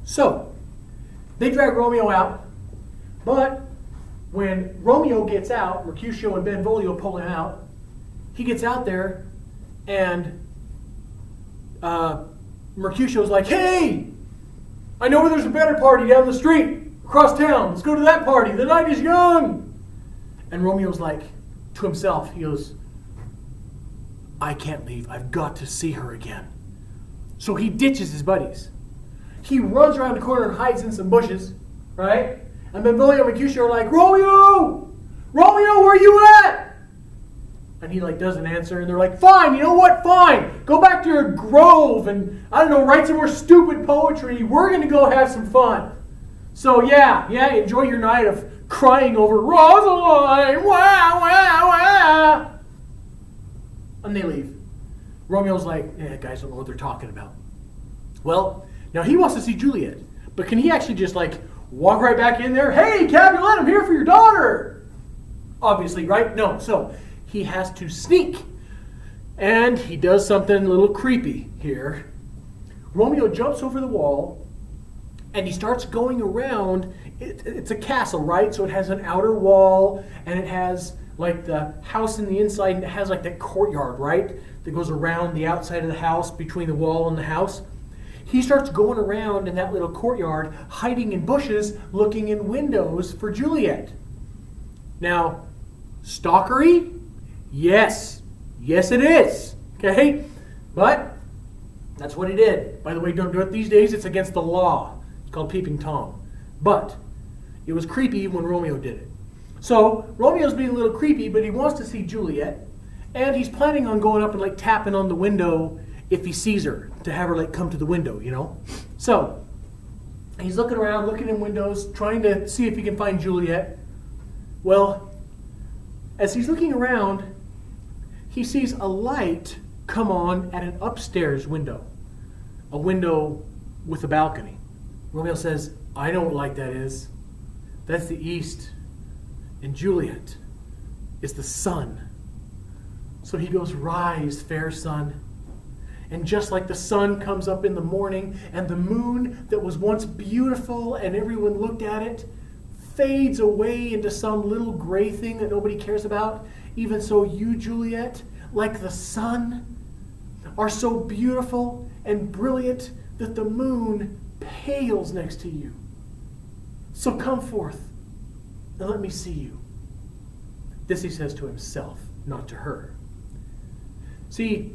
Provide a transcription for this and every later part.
So, they drag Romeo out, but when Romeo gets out, Mercutio and Benvolio pull him out, he gets out there, and Mercutio's like, hey, I know where there's a better party down the street, across town. Let's go to that party. The night is young. And Romeo's like, to himself, he goes, I can't leave. I've got to see her again. So he ditches his buddies. He runs around the corner and hides in some bushes, right? And Benvolio and Mercutio are like, Romeo! Romeo, where you at? And he doesn't answer, and they're like, fine, you know what, fine. Go back to your grove and, I don't know, write some more stupid poetry. We're going to go have some fun. So yeah, enjoy your night of crying over Rosaline. Wah, wah, wah. And they leave. Romeo's like, guys don't know what they're talking about. Well, now he wants to see Juliet, but can he actually just walk right back in there? Hey, Capulet, I'm here for your daughter. Obviously, right? No. So he has to sneak. And he does something a little creepy here. Romeo jumps over the wall and he starts going around. It's a castle, right? So it has an outer wall and it has the house in the inside, and it has that courtyard, right? That goes around the outside of the house, between the wall and the house. He starts going around in that little courtyard, hiding in bushes, looking in windows for Juliet. Now, stalkery? Yes. Yes, it is. Okay? But that's what he did. By the way, don't do it these days. It's against the law. It's called peeping Tom. But it was creepy when Romeo did it. So Romeo's being a little creepy, but he wants to see Juliet. And he's planning on going up and tapping on the window if he sees her, to have her come to the window, So he's looking around, looking in windows, trying to see if he can find Juliet. Well, as he's looking around, he sees a light come on at an upstairs window. A window with a balcony. Romeo says, I know what light that is. That's the east. And Juliet is the sun. So he goes, rise, fair sun. And just like the sun comes up in the morning, and the moon that was once beautiful and everyone looked at it, fades away into some little gray thing that nobody cares about, even so you, Juliet, like the sun, are so beautiful and brilliant that the moon pales next to you. So come forth and let me see you. This he says to himself, not to her. See,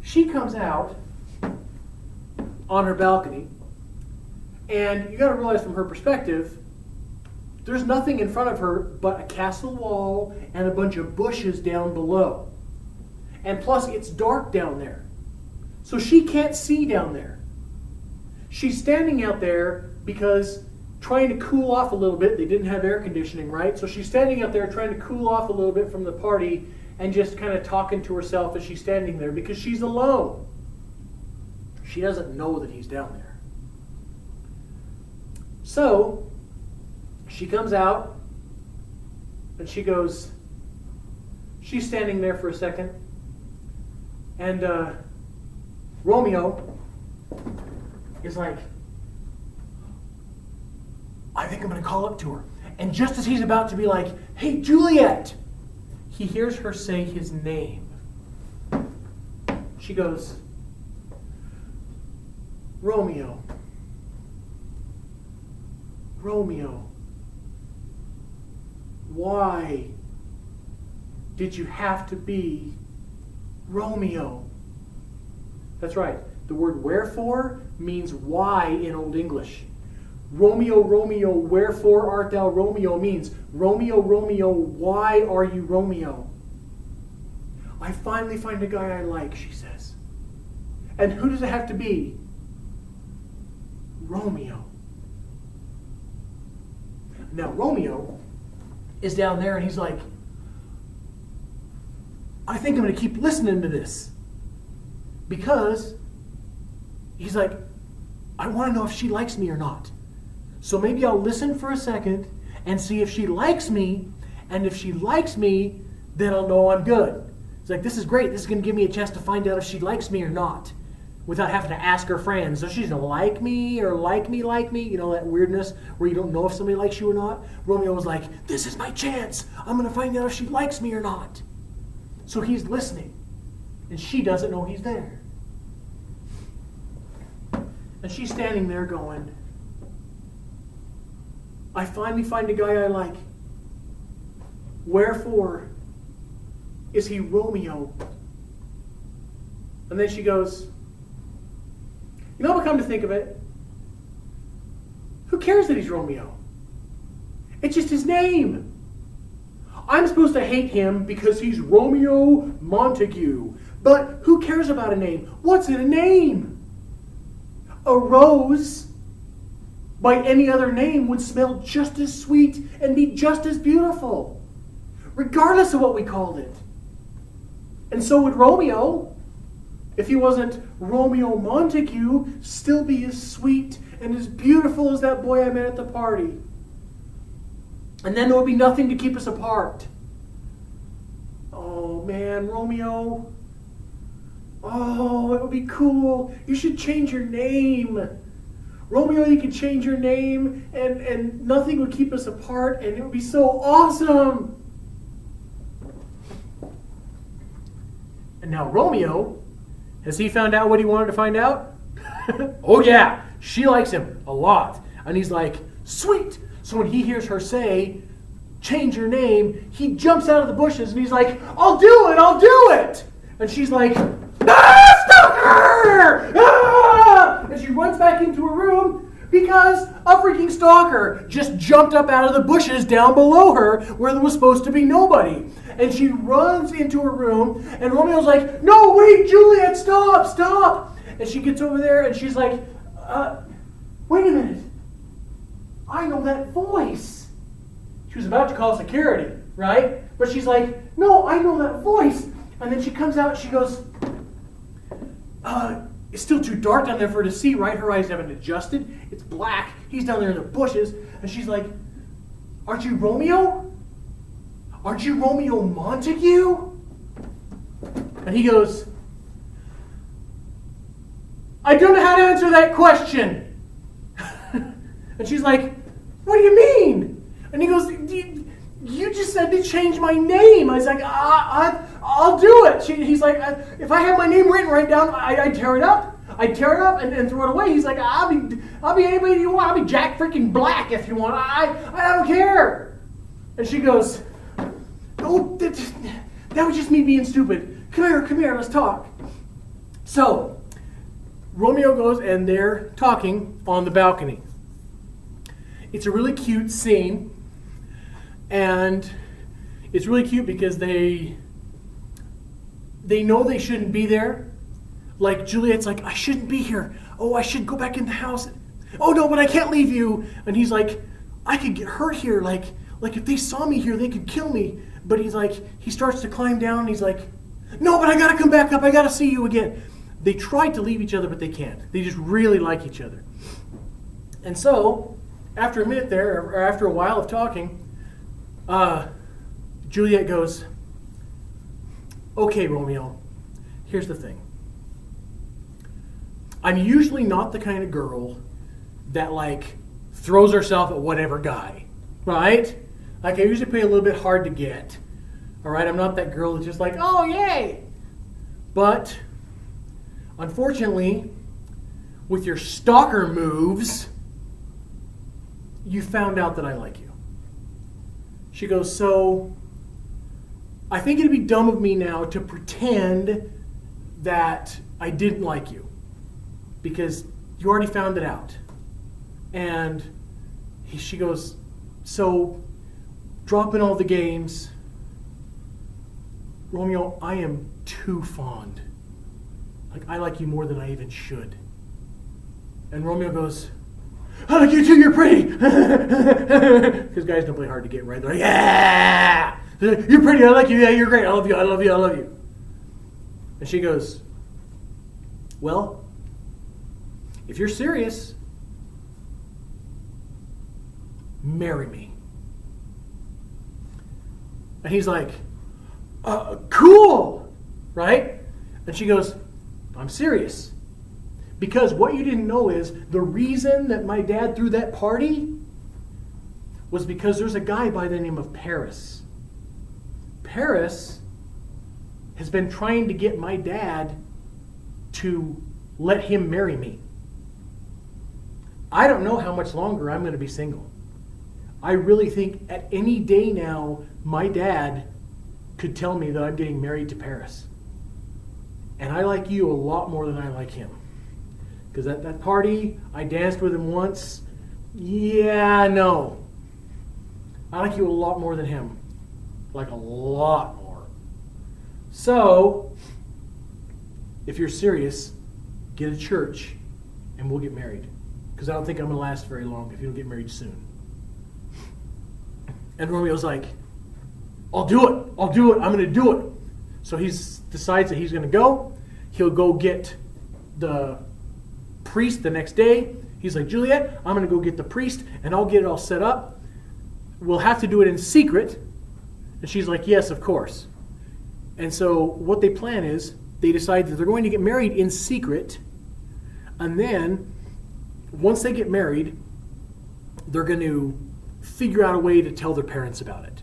she comes out on her balcony, and you got to realize from her perspective, there's nothing in front of her but a castle wall and a bunch of bushes down below. And plus, it's dark down there. So she can't see down there. She's standing out there because trying to cool off a little bit. They didn't have air conditioning, right? So she's standing out there trying to cool off a little bit from the party and just kind of talking to herself as she's standing there because she's alone. She doesn't know that he's down there. So she comes out and she goes, she's standing there for a second, and Romeo is like, I think I'm going to call up to her. And just as he's about to be like, hey, Juliet, he hears her say his name. She goes, Romeo. Romeo. Why did you have to be Romeo? That's right. The word wherefore means why in Old English. Romeo, Romeo, wherefore art thou Romeo means, Romeo, Romeo, why are you Romeo? I finally find a guy I like, she says. And who does it have to be? Romeo. Now, Romeo is down there and he's like, I think I'm going to keep listening to this. Because he's like, I want to know if she likes me or not. So maybe I'll listen for a second and see if she likes me. And if she likes me, then I'll know I'm good. It's like, this is great. This is going to give me a chance to find out if she likes me or not. without having to ask her friends. So she's gonna like me or like me, that weirdness where you don't know if somebody likes you or not. Romeo was like, this is my chance. I'm gonna find out if she likes me or not. So he's listening, and she doesn't know he's there. And she's standing there going, I finally find a guy I like. Wherefore is he Romeo? And then she goes, you know what, come to think of it, who cares that he's Romeo? It's just his name. I'm supposed to hate him because he's Romeo Montague. But who cares about a name? What's in a name? A rose by any other name would smell just as sweet and be just as beautiful, regardless of what we called it. And so would Romeo, if he wasn't Romeo Montague, still be as sweet and as beautiful as that boy I met at the party. And then there would be nothing to keep us apart. Oh man, Romeo. Oh, it would be cool. You should change your name. Romeo, you could change your name and nothing would keep us apart and it would be so awesome. And now Romeo, has he found out what he wanted to find out? Oh yeah, she likes him a lot. And he's like, sweet. So when he hears her say, change your name, he jumps out of the bushes and he's like, I'll do it. And she's like, stalker! Ah! And she runs back into her room because a freaking stalker just jumped up out of the bushes down below her where there was supposed to be nobody. And she runs into her room and Romeo's like, no, wait, Juliet, stop. And she gets over there and she's like, wait a minute. I know that voice. She was about to call security, right? But she's like, no, I know that voice. And then she comes out and she goes, it's still too dark down there for her to see, right? Her eyes haven't adjusted. It's black. He's down there in the bushes. And she's like, aren't you Romeo? Aren't you Romeo Montague? And he goes, I don't know how to answer that question. And she's like, what do you mean? And he goes, you just said to change my name. I was like, I'll do it. He's like, if I have my name written right down, I tear it up. I tear it up and throw it away. He's like, I'll be anybody you want. I'll be Jack freaking Black if you want. I don't care. And she goes, oh, that was just me being stupid. Come here, let's talk. So, Romeo goes and they're talking on the balcony. It's a really cute scene. And it's really cute because they know they shouldn't be there. Like Juliet's like, I shouldn't be here. Oh, I should go back in the house. Oh no, but I can't leave you. And he's like, I could get hurt here. Like if they saw me here, they could kill me. But he's like, he starts to climb down and he's like, no, but I gotta come back up. I gotta see you again. They tried to leave each other, but they can't. They just really like each other. And so, after a minute there, or after a while of talking, Juliet goes, okay, Romeo, here's the thing. I'm usually not the kind of girl that throws herself at whatever guy, right? I usually play a little bit hard to get, all right? I'm not that girl that's just like, oh, yay. But, unfortunately, with your stalker moves, you found out that I like you. She goes, so I think it'd be dumb of me now to pretend that I didn't like you because you already found it out. And she goes, so dropping all the games, Romeo, I am too fond. I like you more than I even should. And Romeo goes, I like you too, you're pretty. Because guys don't play hard to get, right? They're like, yeah! They're like, you're pretty, I like you, yeah, you're great, I love you. And she goes, well, if you're serious, marry me. And he's like, cool, right? And she goes, I'm serious. Because what you didn't know is the reason that my dad threw that party was because there's a guy by the name of Paris. Paris has been trying to get my dad to let him marry me. I don't know how much longer I'm going to be single. I really think at any day now, my dad could tell me that I'm getting married to Paris. And I like you a lot more than I like him. Because at that party, I danced with him once. Yeah, no. I like you a lot more than him. Like a lot more. So, if you're serious, get a church and we'll get married. Because I don't think I'm going to last very long if you don't get married soon. And Romeo's like, I'll do it. I'm going to do it. So he decides that he's going to go. He'll go get the priest the next day. He's like, Juliet, I'm going to go get the priest and I'll get it all set up. We'll have to do it in secret. And she's like, yes, of course. And so what they plan is they decide that they're going to get married in secret. And then once they get married, they're going to figure out a way to tell their parents about it.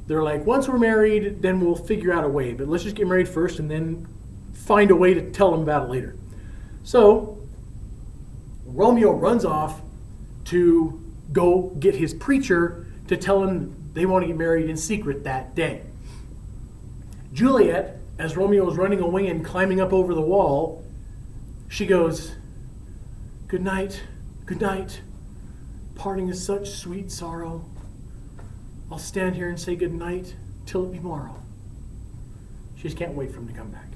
They're like, once we're married, then we'll figure out a way. But let's just get married first and then find a way to tell them about it later. So Romeo runs off to go get his preacher to tell him they want to get married in secret that day. Juliet, as Romeo is running away and climbing up over the wall, she goes, good night, parting is such sweet sorrow. I'll stand here and say good night till it be morrow. She just can't wait for him to come back.